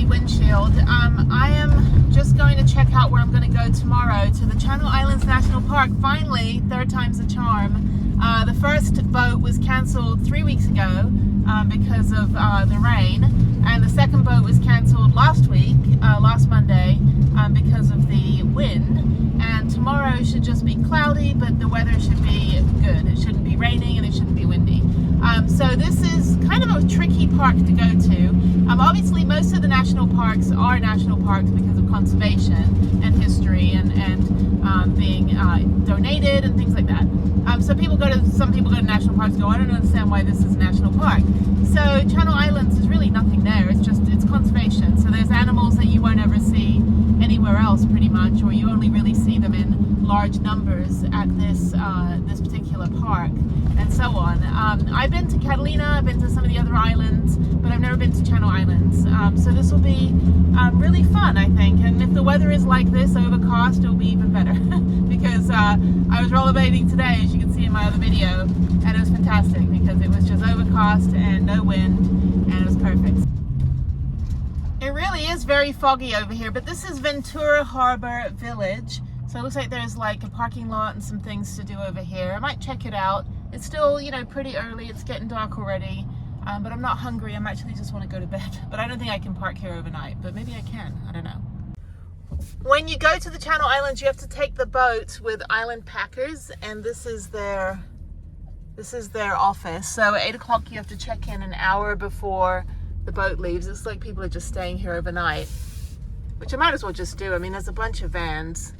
cloudy windshield. I am just going to check out where I'm going to go tomorrow, to the Channel Islands National Park. Finally, third time's a charm. The first boat was cancelled 3 weeks ago because of the rain, and the second boat was cancelled last week, last Monday, because of the wind. And tomorrow should just be cloudy, but the weather should be good. It shouldn't be raining and it shouldn't be windy. So this is kind of a tricky park to go to. Obviously, most of the national parks are national parks because of conservation and history and being donated and things like that. Some people go to national parks and go, I don't understand why this is a national park. So Channel Islands is really nothing there. It's conservation. So there's animals that you won't ever see anywhere else pretty much, or you only really see them in large numbers at this particular park, and so on. I've been to Catalina, I've been to some of the other islands, but I've never been to Channel Islands. So this will be really fun, I think. And if the weather is like this, overcast, it'll be even better. Because I was rollerblading today, as you can see in my other video, and it was fantastic because it was just overcast and no wind, and it was perfect. It really is very foggy over here, but this is Ventura Harbor Village. So it looks like there's like a parking lot and some things to do over here. I might check it out. It's still, pretty early. It's getting dark already, but I'm not hungry. I'm actually just want to go to bed. But I don't think I can park here overnight, but maybe I can. I don't know. When you go to the Channel Islands, you have to take the boat with Island Packers, and this is their office. So at 8 o'clock, you have to check in an hour before the boat leaves. It's like people are just staying here overnight, which I might as well just do. I mean, there's a bunch of vans,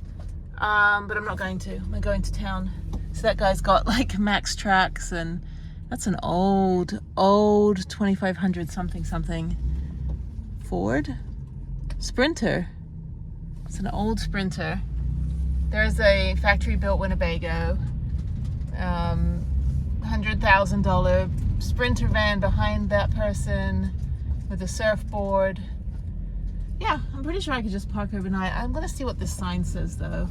but I'm not going to. I'm going to town. So that guy's got like Max Tracks, and that's an old 2500 something Ford Sprinter. It's an old Sprinter. There's a factory built Winnebago, $100,000 Sprinter van behind that person with a surfboard. Yeah, I'm pretty sure I could just park overnight. I'm gonna see what this sign says though.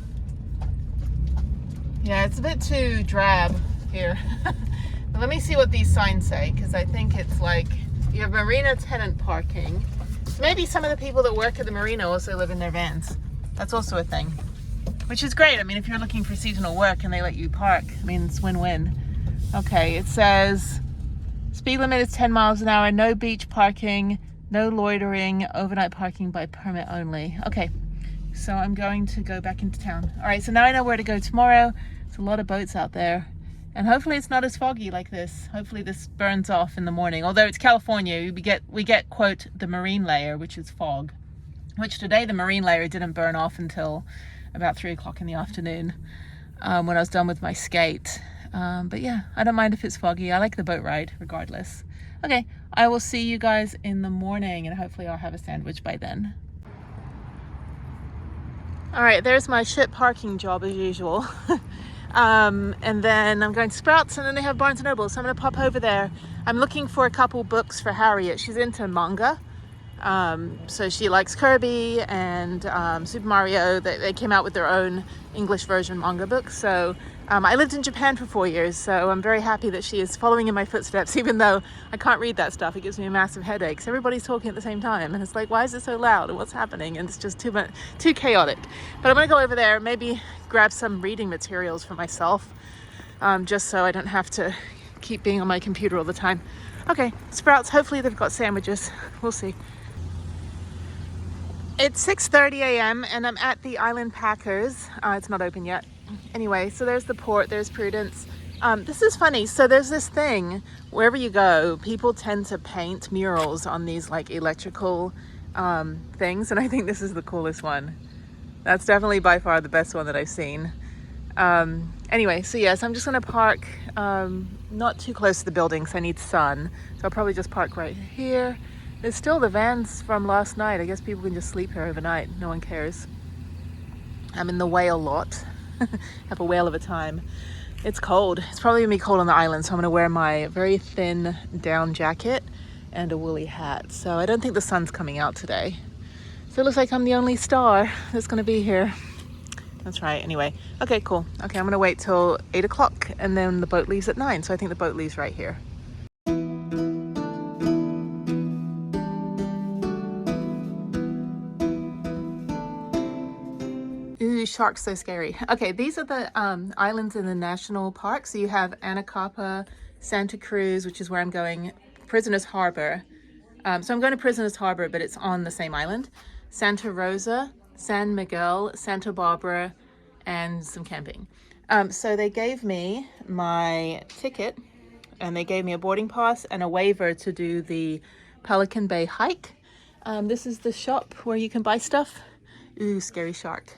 Yeah, it's a bit too drab here. But let me see what these signs say, because I think it's like you have marina tenant parking. So maybe some of the people that work at the marina also live in their vans. That's also a thing, which is great. I mean, if you're looking for seasonal work and they let you park, I mean, it's win-win. Okay, it says speed limit is 10 miles an hour, no beach parking, no loitering, overnight parking by permit only. Okay, so I'm going to go back into town. All right, so now I know where to go tomorrow. There's a lot of boats out there, and hopefully it's not as foggy like this. Hopefully this burns off in the morning. Although it's California, we get quote the marine layer, which is fog, which today the marine layer didn't burn off until about 3 o'clock in the afternoon, when I was done with my skate. But yeah, I don't mind if it's foggy. I like the boat ride regardless. Okay, I will see you guys in the morning, and hopefully I'll have a sandwich by then. All right, there's my shit parking job as usual. And then I'm going to Sprouts, and then they have Barnes & Noble, so I'm gonna pop over there. I'm looking for a couple books for Harriet. She's into manga. So she likes Kirby and Super Mario. They came out with their own English version manga book. So I lived in Japan for 4 years, so I'm very happy that she is following in my footsteps, even though I can't read that stuff. It gives me a massive headache. So everybody's talking at the same time, and it's like, why is it so loud, and what's happening? And it's just too chaotic. But I'm gonna go over there, maybe grab some reading materials for myself, just so I don't have to keep being on my computer all the time. Okay, Sprouts, hopefully they've got sandwiches. We'll see. It's 6:30 a.m. and I'm at the Island Packers. It's not open yet. Anyway, so there's the port, there's Prudence. This is funny. So there's this thing, wherever you go, people tend to paint murals on these like electrical things. And I think this is the coolest one. That's definitely by far the best one that I've seen. Anyway, so yes, I'm just gonna park not too close to the building because I need sun. So I'll probably just park right here. There's still the vans from last night. I guess people can just sleep here overnight. No one cares. I'm in the whale lot. Have a whale of a time. It's cold. It's probably gonna be cold on the island, so I'm gonna wear my very thin down jacket and a woolly hat. So I don't think the sun's coming out today. So it looks like I'm the only star that's gonna be here. That's right. Anyway, okay, cool. Okay, I'm gonna wait till 8 o'clock, and then the boat leaves at 9. So I think the boat leaves right here. Ooh, sharks, so scary. Okay, these are the islands in the national park. So you have Anacapa, Santa Cruz, which is where I'm going, Prisoners Harbor. So I'm going to Prisoners Harbor, but it's on the same island. Santa Rosa, San Miguel, Santa Barbara, and some camping. So they gave me my ticket, and they gave me a boarding pass and a waiver to do the Pelican Bay hike. This is the shop where you can buy stuff. Ooh, scary shark.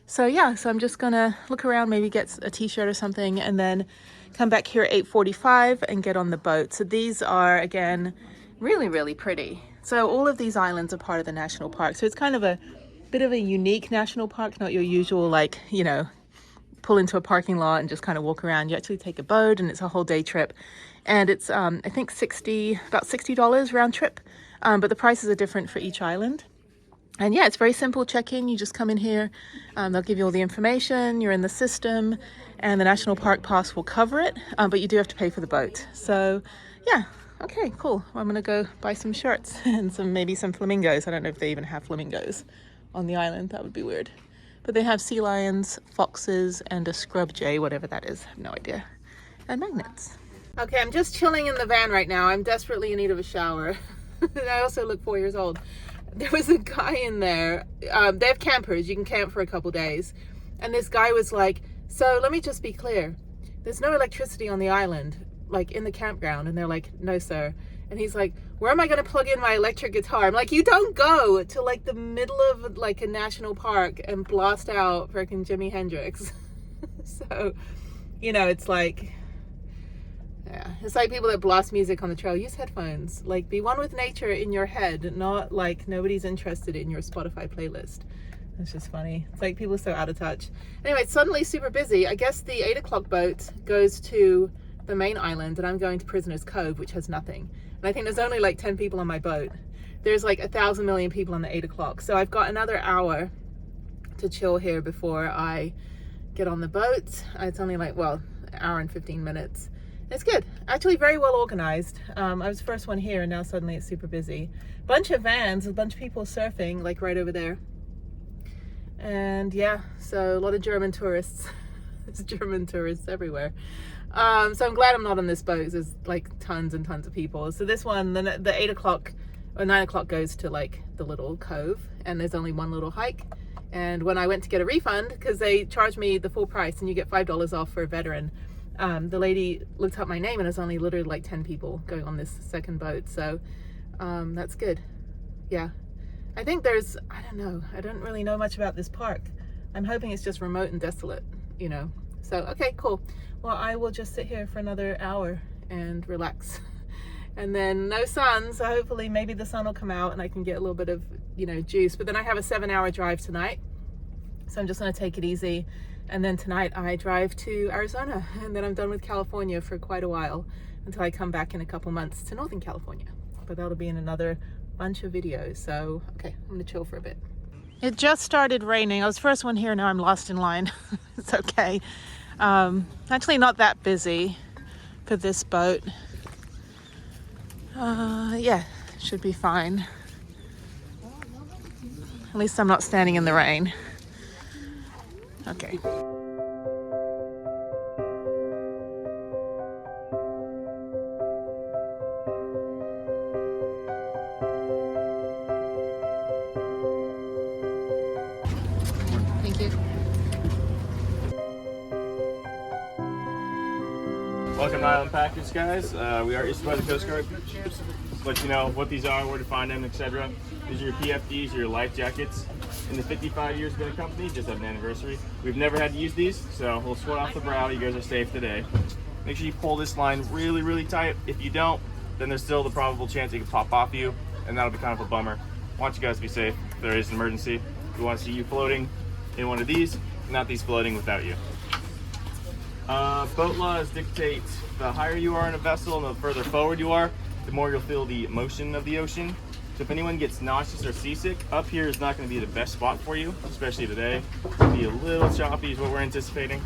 So yeah, so I'm just gonna look around, maybe get a t-shirt or something, and then come back here at 8:45 and get on the boat. So these are, again, really, really pretty. So all of these islands are part of the national park. So it's kind of a bit of a unique national park, not your usual, like, you know, pull into a parking lot and just kind of walk around. You actually take a boat, and it's a whole day trip. And it's, I think about $60 round trip. But the prices are different for each island. And yeah, it's very simple check-in. You just come in here, they'll give you all the information, you're in the system, and the National Park Pass will cover it, but you do have to pay for the boat. So yeah, okay, cool. Well, I'm gonna go buy some shirts and maybe some flamingos. I don't know if they even have flamingos on the island. That would be weird. But they have sea lions, foxes, and a scrub jay, whatever that is. I have no idea. And magnets. Okay, I'm just chilling in the van right now. I'm desperately in need of a shower. I also look 4 years old. There was a guy in there. They have campers. You can camp for a couple days. And this guy was like, so let me just be clear. There's no electricity on the island, like in the campground. And they're like, no, sir. And he's like, where am I going to plug in my electric guitar? I'm like, you don't go to like the middle of like a national park and blast out freaking Jimi Hendrix. So, you know, it's like, yeah, it's like people that blast music on the trail. Use headphones. Like, be one with nature in your head, not like nobody's interested in your Spotify playlist. It's just funny. It's like people are so out of touch. Anyway, it's suddenly super busy. I guess the 8 o'clock boat goes to the main island, and I'm going to Prisoners Cove, which has nothing. And I think there's only like 10 people on my boat. There's like 1,000 million people on the 8 o'clock. So I've got another hour to chill here before I get on the boat. It's only like, well, an hour and 15 minutes. It's good. Actually very well organized. I was the first one here, and now suddenly it's super busy. Bunch of vans, a bunch of people surfing, like right over there. And yeah, so a lot of German tourists. There's German tourists everywhere. So I'm glad I'm not on this boat. There's like tons and tons of people. So this one, the 8 o'clock or 9 o'clock goes to like the little cove, and there's only one little hike. And when I went to get a refund, because they charged me the full price and you get $5 off for a veteran, the lady looked up my name, and there's only literally like 10 people going on this second boat. So that's good. Yeah, I think there's, I don't know, I don't really know much about this park. I'm hoping it's just remote and desolate, you know. So okay, cool. Well, I will just sit here for another hour and relax. And then no sun, so hopefully maybe the sun will come out and I can get a little bit of, you know, juice. But then I have a 7-hour drive tonight, so I'm just gonna take it easy. And then tonight I drive to Arizona, and then I'm done with California for quite a while until I come back in a couple months to Northern California. But that'll be in another bunch of videos. So, okay, I'm gonna chill for a bit. It just started raining. I was the first one here, now I'm lost in line. It's okay. Actually not that busy for this boat. Yeah, should be fine. At least I'm not standing in the rain. Okay. Thank you. Welcome to Island Package, guys. We are issued by the Coast Guard. Let you know what these are, where to find them, etc. These are your PFDs, your life jackets. In the 55 years been a company, just had an anniversary. We've never had to use these, so we'll sweat off the brow. You guys are safe today. Make sure you pull this line really, really tight. If you don't, then there's still the probable chance it could pop off you, and that'll be kind of a bummer. I want you guys to be safe if there is an emergency. We want to see you floating in one of these, not these floating without you. Boat laws dictate the higher you are in a vessel and the further forward you are, the more you'll feel the motion of the ocean. So if anyone gets nauseous or seasick, up here is not going to be the best spot for you, especially today. It'll be a little choppy is what we're anticipating.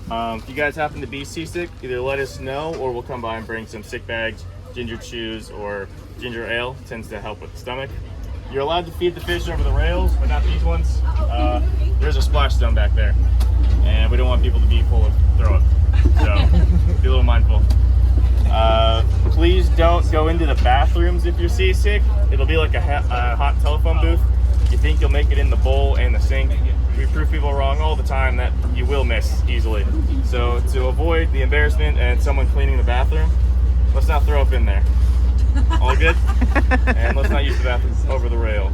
If you guys happen to be seasick, either let us know or we'll come by and bring some sick bags, ginger chews, or ginger ale. It tends to help with the stomach. You're allowed to feed the fish over the rails, but not these ones. There's a splash zone back there, and we don't want people to be full of throw up. So be a little mindful. Please don't go into the bathrooms if you're seasick. It'll be like a hot telephone booth. You think you'll make it in the bowl and the sink. We prove people wrong all the time that you will miss easily. So to avoid the embarrassment and someone cleaning the bathroom, let's not throw up in there. All good? And let's not use the bathroom over the rail.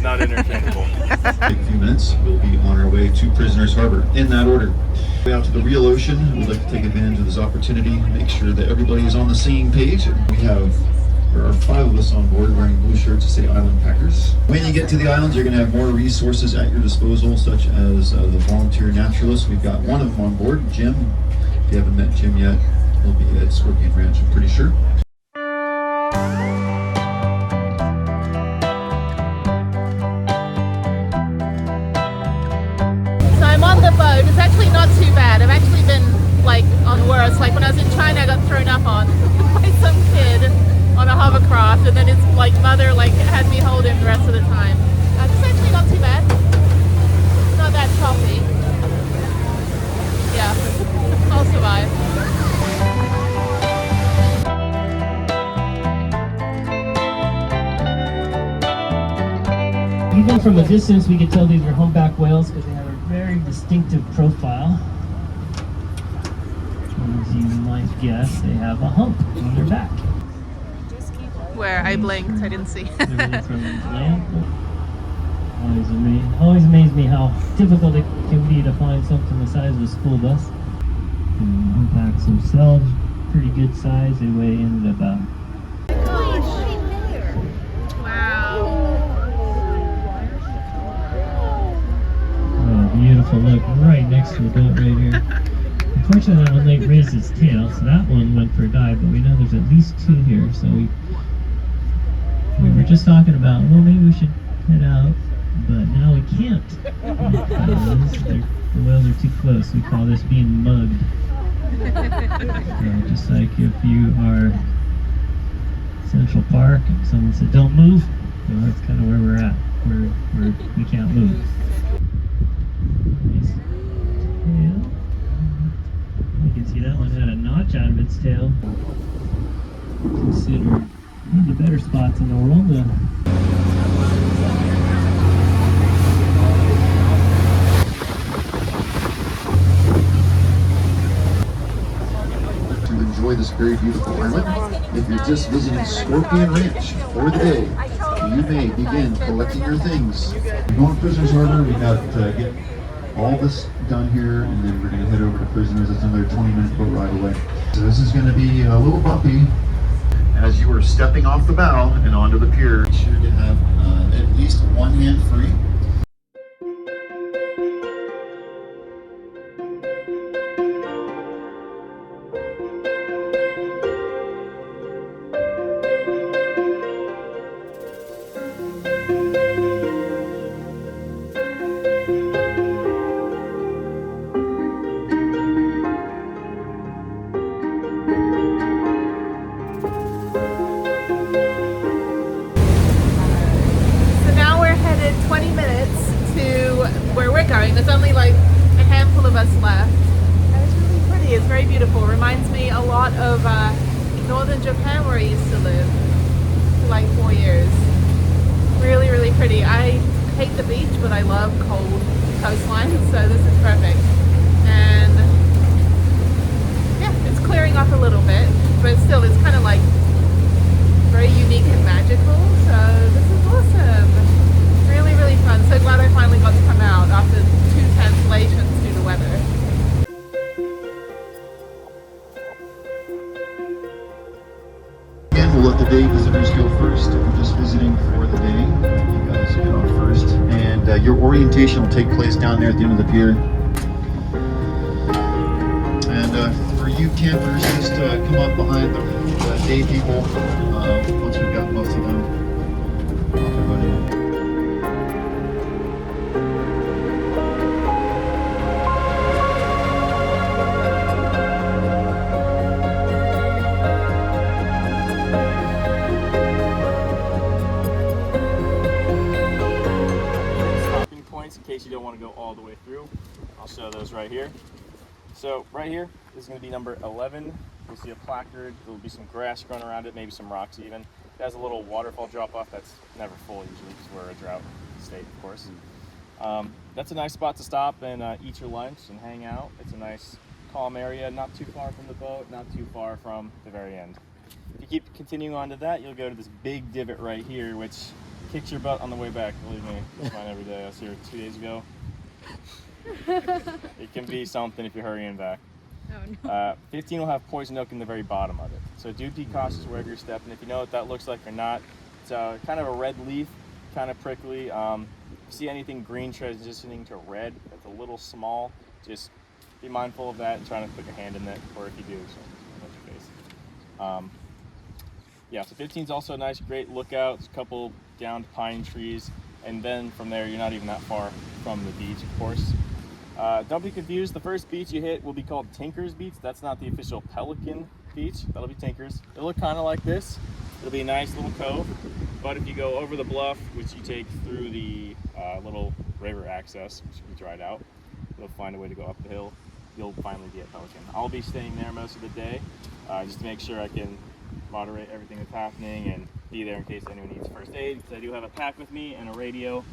Not interchangeable. In a few minutes, we'll be on our way to Prisoners Harbor, in that order. Way out to the real ocean, we'd like to take advantage of this opportunity, make sure that everybody is on the same page. There are 5 of us on board wearing blue shirts to say Island Packers. When you get to the islands, you're going to have more resources at your disposal, such as the volunteer naturalists. We've got one of them on board, Jim. If you haven't met Jim yet, he'll be at Scorpion Ranch, I'm pretty sure. Boat. It's actually not too bad. I've actually been like on worse. Like when I was in China, I got thrown up on by some kid on a hovercraft, and then his like mother like had me hold him the rest of the time. It's actually not too bad. It's not that choppy. Yeah, I'll survive. Even from a distance, we could tell these are humpback whales because they have a very distinctive profile. As you might guess, they have a hump on their back. Where I blinked, I didn't see. Everything from land. Always amazed me how difficult it can be to find something the size of a school bus. And humpbacks themselves, pretty good size. They weigh in at about. Beautiful, look, right next to the boat right here. Unfortunately, that one like raised its tail, so that one went for a dive, but we know there's at least 2 here, so we were just talking about, well, maybe we should head out, but now we can't. The whales are too close. We call this being mugged. So just like if you are Central Park and someone said, don't move, well, that's kind of where we're at, where we can't move. Nice tail. You can see that one had a notch out of its tail. Considered one of the better spots in the world. To enjoy this very beautiful island, if you're just visiting Scorpion Ranch for the day, you may begin collecting your things. We're going to Prisoners Harbor. We got to get all this done here, and then we're going to head over to Prisoners. It's another 20-minute boat ride away. So this is going to be a little bumpy. As you are stepping off the bow and onto the pier, make sure to have at least one hand free. There's only like a handful of us left, and it's really pretty. It's very beautiful. Reminds me a lot of northern Japan, where I used to live for like 4 years. Really, really pretty. I hate the beach, but I love cold coastline, so this is perfect. And yeah, it's clearing up a little bit, but still it's kind of like very unique and magical, so this is awesome. Really, really fun. So glad I finally got to come out after 2 cancellations due to weather. Again, we'll let the day visitors go first. If you're just visiting for the day, you guys get on first. And your orientation will take place down there at the end of the pier. And for you campers, just come up behind the day people once we've got most of them. in case you don't want to go all the way through. I'll show those right here. So right here is going to be number 11. You'll see a placard. There'll be some grass growing around it, maybe some rocks even. It has a little waterfall drop off that's never full usually because we're a drought state, of course. That's a nice spot to stop and eat your lunch and hang out. It's a nice calm area, not too far from the boat, not too far from the very end. If you keep continuing on to that, you'll go to this big divot right here, which kicks your butt on the way back. Believe me, it's mine every day. I was here 2 days ago. It can be something if you're hurrying back. Oh, no. 15 will have poison oak in the very bottom of it. So do be cautious wherever you're stepping. If you know what that looks like or not, it's kind of a red leaf, kind of prickly. If you see anything green transitioning to red, that's a little small. Just be mindful of that and try not to put your hand in it, or if you do, so touch your face. Yeah, so 15 is also a nice, great lookout. It's a couple downed pine trees, and then from there, you're not even that far from the beach, of course. Don't be confused. The first beach you hit will be called Tinker's Beach. That's not the official Pelican Beach. That'll be Tinker's. It'll look kind of like this. It'll be a nice little cove. But if you go over the bluff, which you take through the little river access, which will be dried out, you'll find a way to go up the hill. You'll finally be at Pelican. I'll be staying there most of the day, just to make sure I can moderate everything that's happening and be there in case anyone needs first aid, because I do have a pack with me and a radio.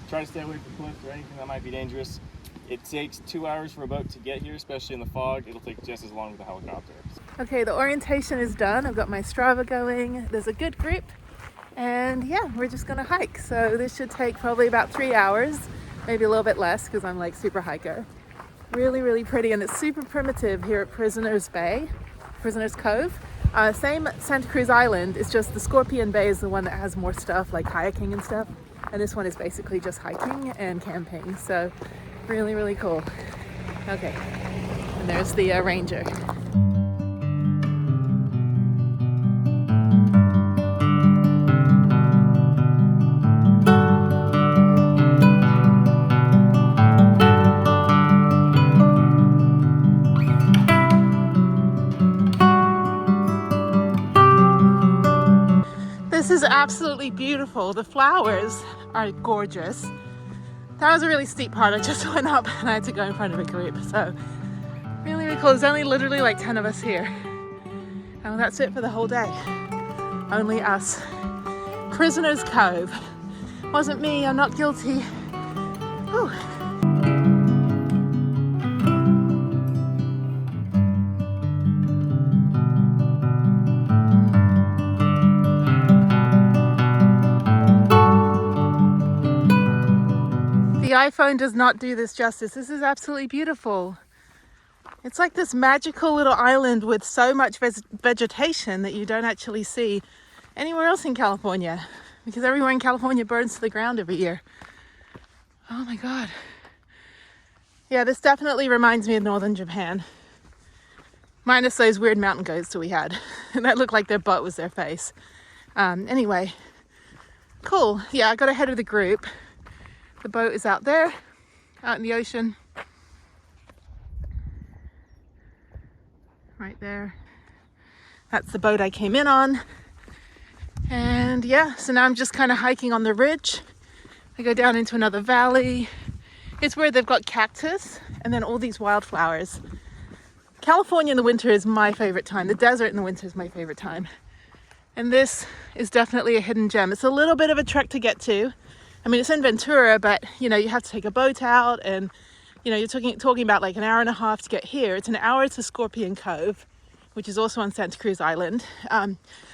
Try to stay away from cliffs or anything that might be dangerous. It takes 2 hours for a boat to get here, especially in the fog. It'll take just as long with a helicopter. Okay, the orientation is done. I've got my Strava going. There's a good group. And yeah, we're just gonna hike. So this should take probably about 3 hours, maybe a little bit less because I'm like super hiker. Really, really pretty, and it's super primitive here at Prisoners Cove. Same Santa Cruz Island, it's just the Scorpion Bay is the one that has more stuff like kayaking and stuff. And this one is basically just hiking and camping. So really, really cool. Okay, and there's the ranger. This is absolutely beautiful. The flowers are gorgeous. That was a really steep part. I just went up and I had to go in front of a group. So really, really cool. There's only literally like 10 of us here. And that's it for the whole day. Only us. Prisoners Cove. Wasn't me, I'm not guilty. Whew. The iPhone does not do this justice. This is absolutely beautiful. It's like this magical little island with so much vegetation that you don't actually see anywhere else in California, because everywhere in California burns to the ground every year. Oh my God. Yeah, this definitely reminds me of northern Japan. Minus those weird mountain goats that we had. And that looked like their butt was their face. Anyway, cool. Yeah, I got ahead of the group. The boat is out there, out in the ocean. Right there. That's the boat I came in on. And yeah, so now I'm just kind of hiking on the ridge. I go down into another valley. It's where they've got cactus and then all these wildflowers. California in the winter is my favorite time. The desert in the winter is my favorite time. And this is definitely a hidden gem. It's a little bit of a trek to get to. I mean, it's in Ventura, but you know, you have to take a boat out, and you know, you're talking about like an hour and a half to get here. It's an hour to Scorpion Cove, which is also on Santa Cruz Island.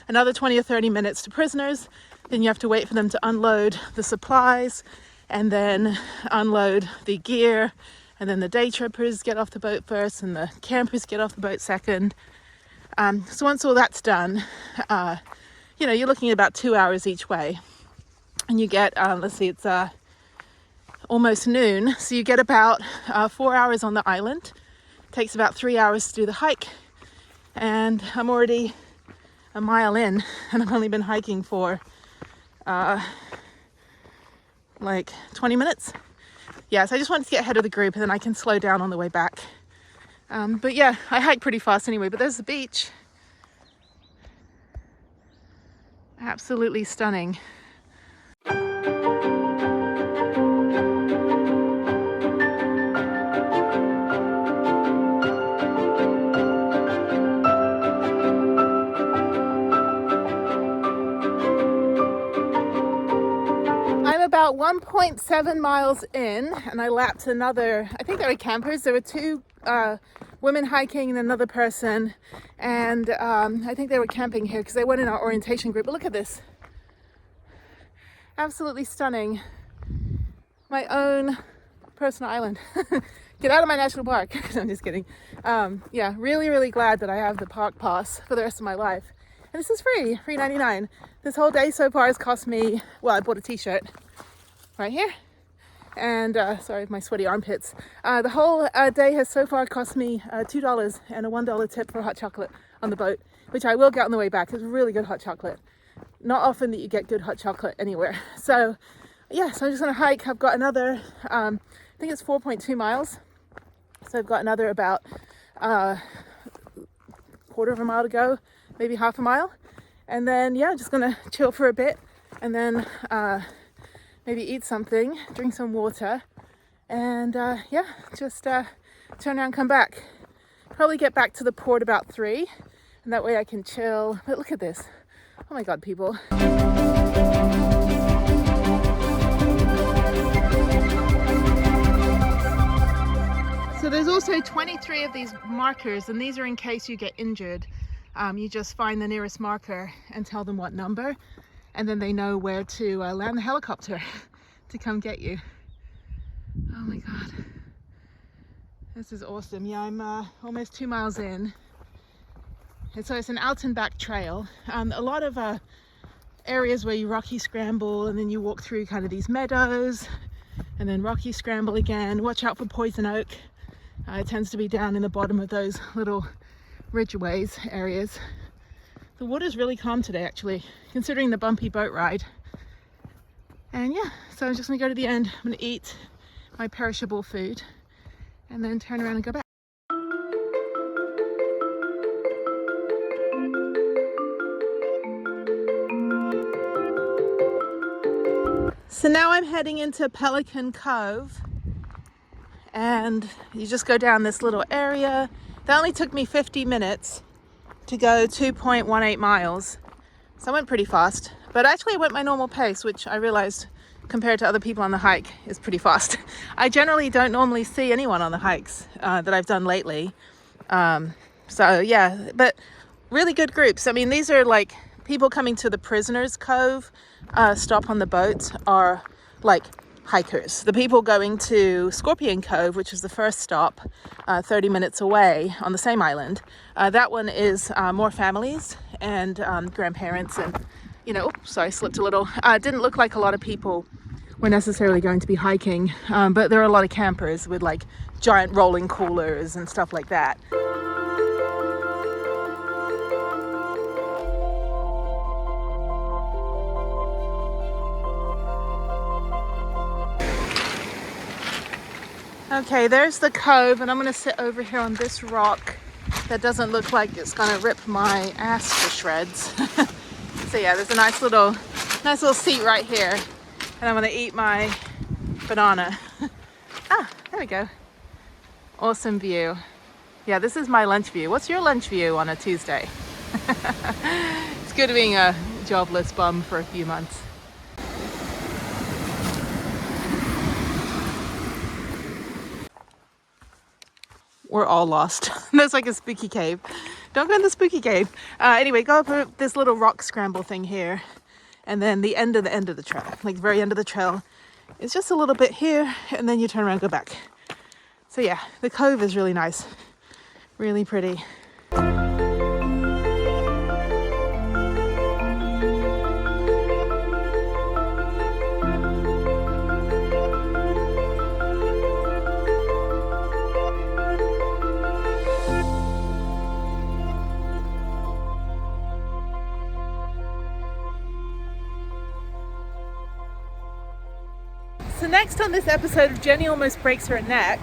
Another 20 or 30 minutes to Prisoners. Then you have to wait for them to unload the supplies and then unload the gear. And then the day trippers get off the boat first and the campers get off the boat second. So once all that's done, you know, you're looking at about 2 hours each way. And you get, let's see, it's almost noon. So you get about 4 hours on the island. It takes about 3 hours to do the hike. And I'm already a mile in, and I've only been hiking for like 20 minutes. Yeah, so I just wanted to get ahead of the group, and then I can slow down on the way back. But yeah, I hike pretty fast anyway, but there's the beach. Absolutely stunning. I'm about 1.7 miles in, and I lapped another, I think they were campers. There were two women hiking and another person, and I think they were camping here because they went in our orientation group. But look at this. Absolutely stunning. My own personal island. Get out of my national park. I'm just kidding. Yeah, really, really glad that I have the park pass for the rest of my life. And this is free, $3.99. This whole day so far has cost me, well, I bought a t-shirt right here. And sorry, my sweaty armpits. The whole day has so far cost me $2 and a $1 tip for hot chocolate on the boat, which I will get on the way back. It's really good hot chocolate. Not often that you get good hot chocolate anywhere. So yeah, so I'm just gonna hike. I've got another, I think it's 4.2 miles. So I've got another about quarter of a mile to go, maybe half a mile. And then, yeah, I'm just gonna chill for a bit and then maybe eat something, drink some water, and yeah, just turn around, come back. Probably get back to the port about 3, and that way I can chill. But look at this. Oh my God, people. So there's also 23 of these markers, and these are in case you get injured. You just find the nearest marker and tell them what number, and then they know where to land the helicopter to come get you. Oh my God. This is awesome. Yeah, I'm almost 2 miles in. And so it's an out and back trail. A lot of areas where you rocky scramble and then you walk through kind of these meadows and then rocky scramble again. Watch out for poison oak. It tends to be down in the bottom of those little ridgeways areas. The water's really calm today, actually, considering the bumpy boat ride. And yeah, so I'm just gonna go to the end. I'm gonna eat my perishable food and then turn around and go back. So now I'm heading into Pelican Cove, and you just go down this little area. That only took me 50 minutes to go 2.18 miles. So I went pretty fast, but actually I went my normal pace, which I realized compared to other people on the hike is pretty fast. I generally don't normally see anyone on the hikes that I've done lately. So yeah, but really good groups. I mean, these are like people coming to the Prisoners Cove stop on the boat are like hikers. The people going to Scorpion Cove, which is the first stop 30 minutes away on the same island, that one is more families and grandparents, and you know, oops, sorry, slipped a little. Didn't look like a lot of people were necessarily going to be hiking, but there are a lot of campers with like giant rolling coolers and stuff like that. Okay, there's the cove, and I'm gonna sit over here on this rock that doesn't look like it's gonna rip my ass to shreds. So yeah, there's a nice little seat right here, and I'm gonna eat my banana. Ah, there we go. Awesome view. Yeah, this is my lunch view. What's your lunch view on a Tuesday? It's good being a jobless bum for a few months. We're all lost. There's like a spooky cave. Don't go in the spooky cave. Anyway, go up this little rock scramble thing here, and then the end of the trail, like the very end of the trail, is just a little bit here, and then you turn around and go back. So yeah, the cove is really nice, really pretty. So next on this episode of Jenny Almost Breaks Her Neck,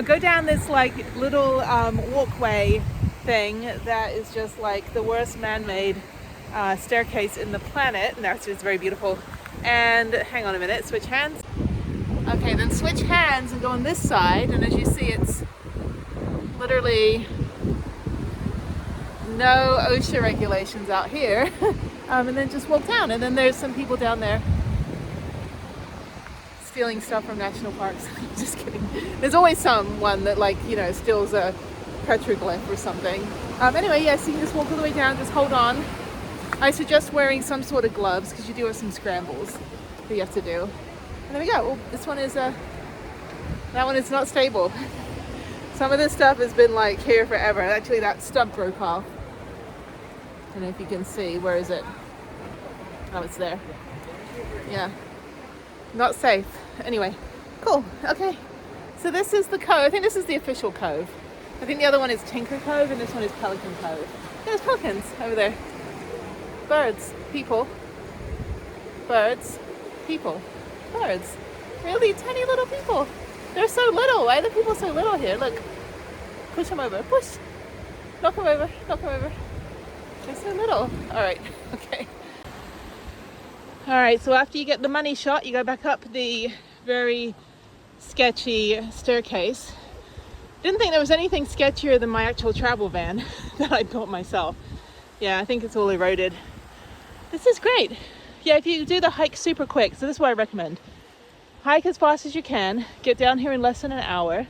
go down this like little walkway thing that is just like the worst man-made staircase in the planet. And that's just very beautiful. And hang on a minute, switch hands. Okay, then switch hands and go on this side. And as you see, it's literally no OSHA regulations out here. And then just walk down, and then there's some people down there stealing stuff from national parks. Just kidding. There's always someone that, like, you know, steals a petroglyph or something. Anyway, yes, you can just walk all the way down, just hold on. I suggest wearing some sort of gloves because you do have some scrambles that you have to do. And there we go. Well, this one is, that one is not stable. Some of this stuff has been like here forever. Actually, that stump broke off. I don't know if you can see. Where is it? Oh, it's there. Yeah. Not safe. Anyway, cool. Okay. So this is the cove. I think this is the official cove. I think the other one is Tinker Cove and this one is Pelican Cove. There's pelicans over there. Birds. People. Birds. People. Birds. Really tiny little people. They're so little. Why are the people so little here? Look. Push them over. Push. Knock them over. Knock them over. They're so little. Alright. Okay. Alright, so after you get the money shot, you go back up the very sketchy staircase. Didn't think there was anything sketchier than my actual travel van that I built myself. Yeah, I think it's all eroded. This is great. Yeah, if you do the hike super quick, so this is what I recommend. Hike as fast as you can, get down here in less than an hour,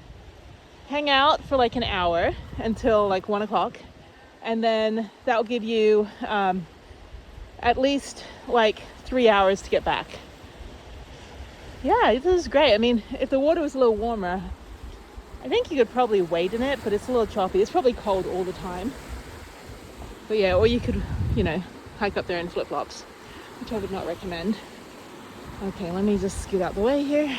hang out for like an hour until like 1 o'clock, and then that'll give you at least like 3 hours to get back. Yeah, this is great. I mean, if the water was a little warmer, I think you could probably wade in it, but it's a little choppy. It's probably cold all the time. But yeah, or you could, you know, hike up there in flip-flops, which I would not recommend. Okay, let me just scoot out the way here.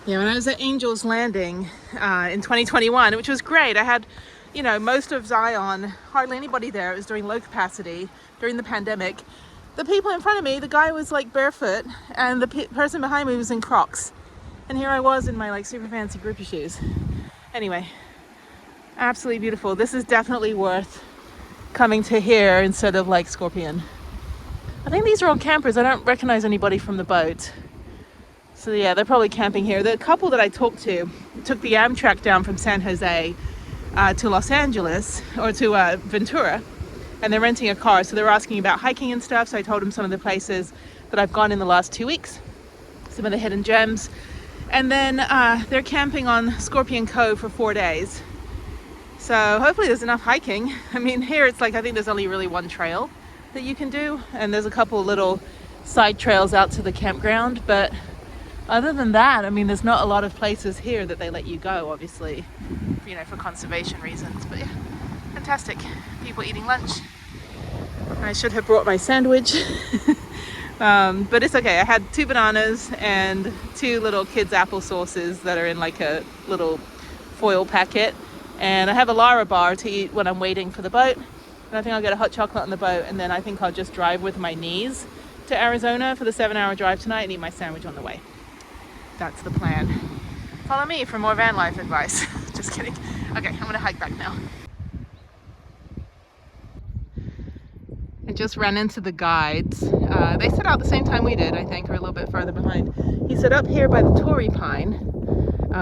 Yeah, when I was at Angel's Landing in 2021, which was great, I had, you know, most of Zion, hardly anybody there. It was during low capacity, during the pandemic. The people in front of me, the guy was like barefoot, and the person behind me was in Crocs. And here I was in my like super fancy groupie shoes. Anyway, absolutely beautiful. This is definitely worth coming to here instead of like Scorpion. I think these are all campers. I don't recognize anybody from the boat. So yeah, they're probably camping here. The couple that I talked to took the Amtrak down from San Jose to Los Angeles, or to Ventura, and they're renting a car. So they're asking about hiking and stuff. So I told them some of the places that I've gone in the last 2 weeks, some of the hidden gems. And then they're camping on Scorpion Cove for 4 days. So hopefully there's enough hiking. I mean, here it's like, I think there's only really one trail that you can do. And there's a couple little side trails out to the campground. But other than that, I mean, there's not a lot of places here that they let you go, obviously, you know, for conservation reasons. But yeah, fantastic. People eating lunch. I should have brought my sandwich. But it's okay. I had 2 bananas and 2 little kids' apple sauces that are in like a little foil packet. And I have a Lara bar to eat when I'm waiting for the boat. And I think I'll get a hot chocolate on the boat. And then I think I'll just drive with my knees to Arizona for the 7-hour drive tonight and eat my sandwich on the way. That's the plan. Follow me for more van life advice. Just kidding. Okay, I'm gonna hike back now. I just ran into the guides. They set out the same time we did, I think, or a little bit further behind. He said up here by the Torrey Pine,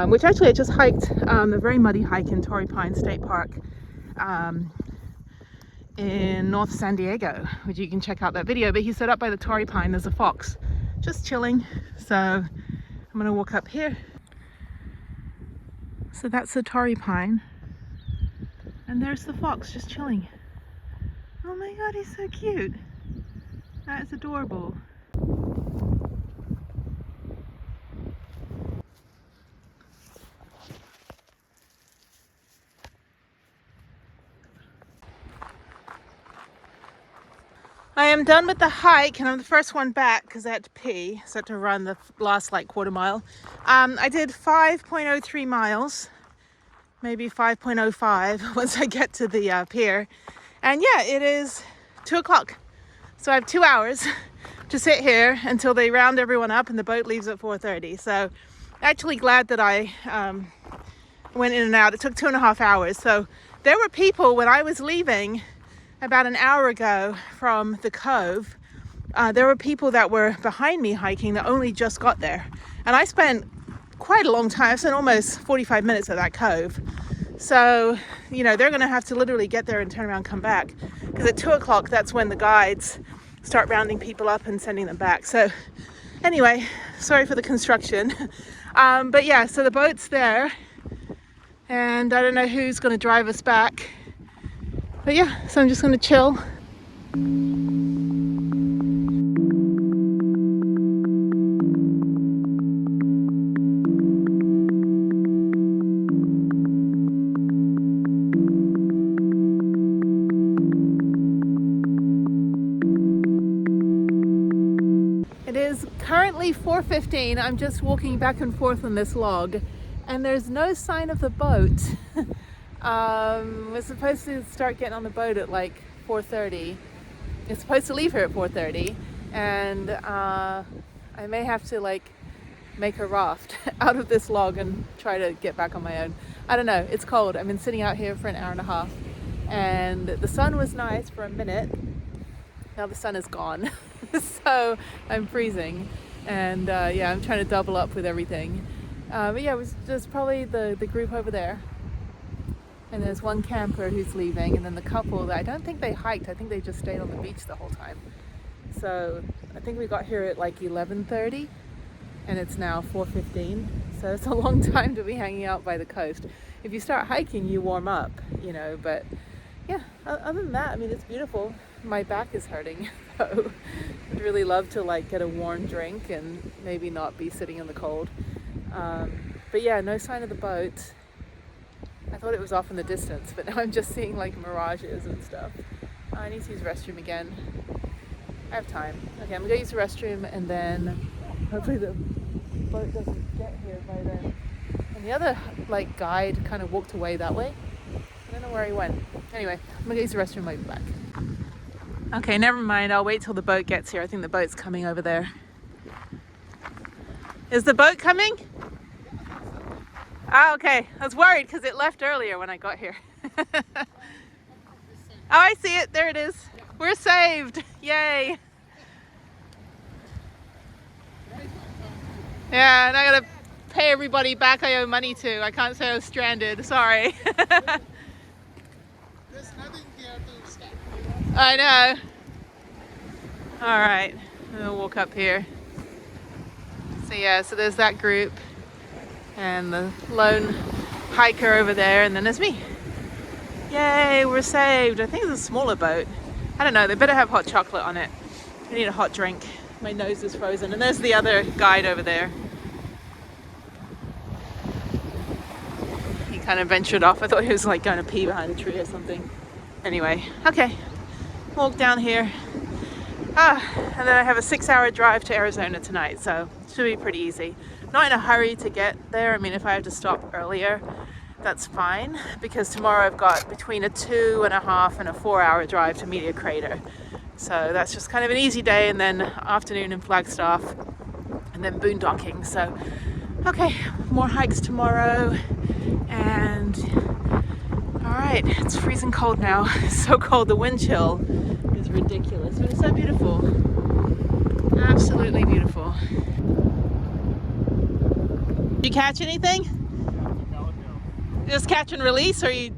which actually I just hiked a very muddy hike in Torrey Pine State Park in North San Diego, which you can check out that video. But he said up by the Torrey Pine there's a fox just chilling. So I'm gonna walk up here. So that's the Torrey Pine. And there's the fox just chilling. Oh my god, he's so cute. That is adorable. I am done with the hike and I'm the first one back because I had to pee, so I had to run the last like quarter mile. I did 5.03 miles, maybe 5.05 once I get to the pier. And yeah, it is 2 o'clock. So I have 2 hours to sit here until they round everyone up and the boat leaves at 4:30. So actually glad that I went in and out. It took 2.5 hours. So there were people when I was leaving about an hour ago from the cove. There were people that were behind me hiking that only just got there. And I spent quite a long time. I spent almost 45 minutes at that cove. So, you know, they're going to have to literally get there and turn around and come back. Because at 2 o'clock, that's when the guides start rounding people up and sending them back. So Anyway, sorry for the construction. But yeah, so the boat's there. And I don't know who's going to drive us back. But yeah, so I'm just going to chill. It is currently 4:15. I'm just walking back and forth on this log, and there's no sign of the boat. We're supposed to start getting on the boat at like 4:30. It's supposed to leave here at 4:30, and I may have to like make a raft out of this log and try to get back on my own. I don't know, it's cold. I've been sitting out here for an hour and a half, and the sun was nice for a minute. Now the sun is gone. So I'm freezing, and yeah, I'm trying to double up with everything. But yeah, it was just probably the group over there, and there's one camper who's leaving, and then the couple that I don't think they hiked. I think they just stayed on the beach the whole time. So I think we got here at like 11:30, and it's now 4:15. So it's a long time to be hanging out by the coast. If you start hiking, you warm up, you know. But yeah, other than that, I mean, it's beautiful. My back is hurting, so I'd really love to like get a warm drink and maybe not be sitting in the cold. But yeah, no sign of the boat. I thought it was off in the distance, but now I'm just seeing like mirages and stuff. I need to use the restroom again. I have time. Okay, I'm gonna use the restroom, and then hopefully the boat doesn't get here by then. And the other like guide kind of walked away that way. I don't know where he went. Anyway, I'm gonna use the restroom, I'll be back. Okay, never mind. I'll wait till the boat gets here. I think the boat's coming over there. Is the boat coming? Ah, okay. I was worried because it left earlier when I got here. Oh, I see it. There it is. We're saved. Yay. Yeah, and I gotta pay everybody back I owe money to. I can't say I was stranded. Sorry. There's nothing here to stop. I know. All right, I'm gonna walk up here. So yeah, so there's that group and the lone hiker over there, and then there's me. Yay, we're saved. I think it's a smaller boat. I don't know, they better have hot chocolate on it. I need a hot drink. My nose is frozen. And there's the other guide over there. He kind of ventured off. I thought he was like going to pee behind a tree or something. Anyway, okay, walk down here. And then I have a 6-hour drive to Arizona tonight, so it should be pretty easy. Not in a hurry to get there. I mean, if I have to stop earlier, that's fine, because tomorrow I've got between a 2.5 and a 4-hour drive to Media Crater. So that's just kind of an easy day, and then afternoon in Flagstaff, and then boondocking. So, okay, more hikes tomorrow, and all right, it's freezing cold now. It's so cold, the wind chill is ridiculous, but it's so beautiful. Absolutely beautiful. Did you catch anything? Just catch and release, or you?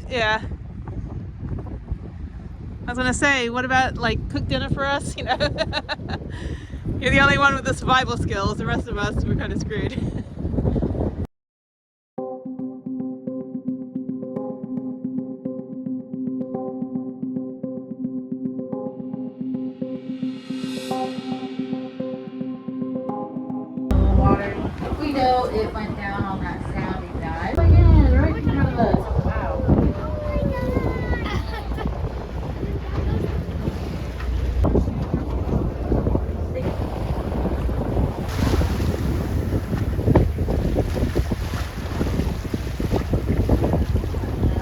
Yeah. I was gonna say, what about like cook dinner for us? You know, you're the only one with the survival skills. The rest of us, we're kind of screwed. We know it went down on that sounding dive. Again, right in front of us. Wow.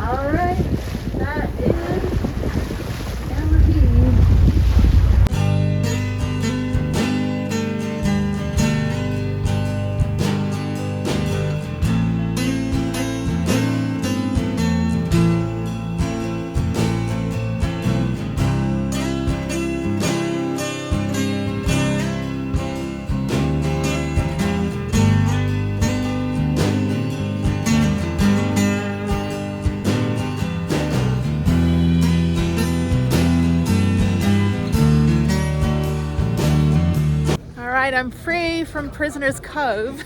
All right, that is Aberdeen. right, I'm free from Prisoner's Cove.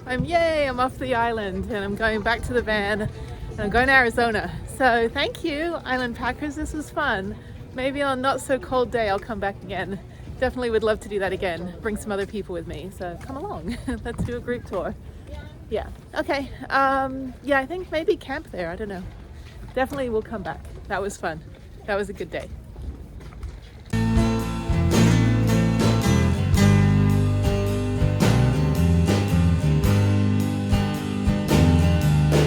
I'm off the island and I'm going back to the van and I'm going to Arizona. So thank you, Island Packers, this was fun. Maybe on a not so cold day I'll come back again. Definitely would love to do that again. Bring some other people with me, so come along. Let's do a group tour. Yeah, okay. Yeah, I think maybe camp there, I don't know. Definitely will come back. That was fun. That was a good day.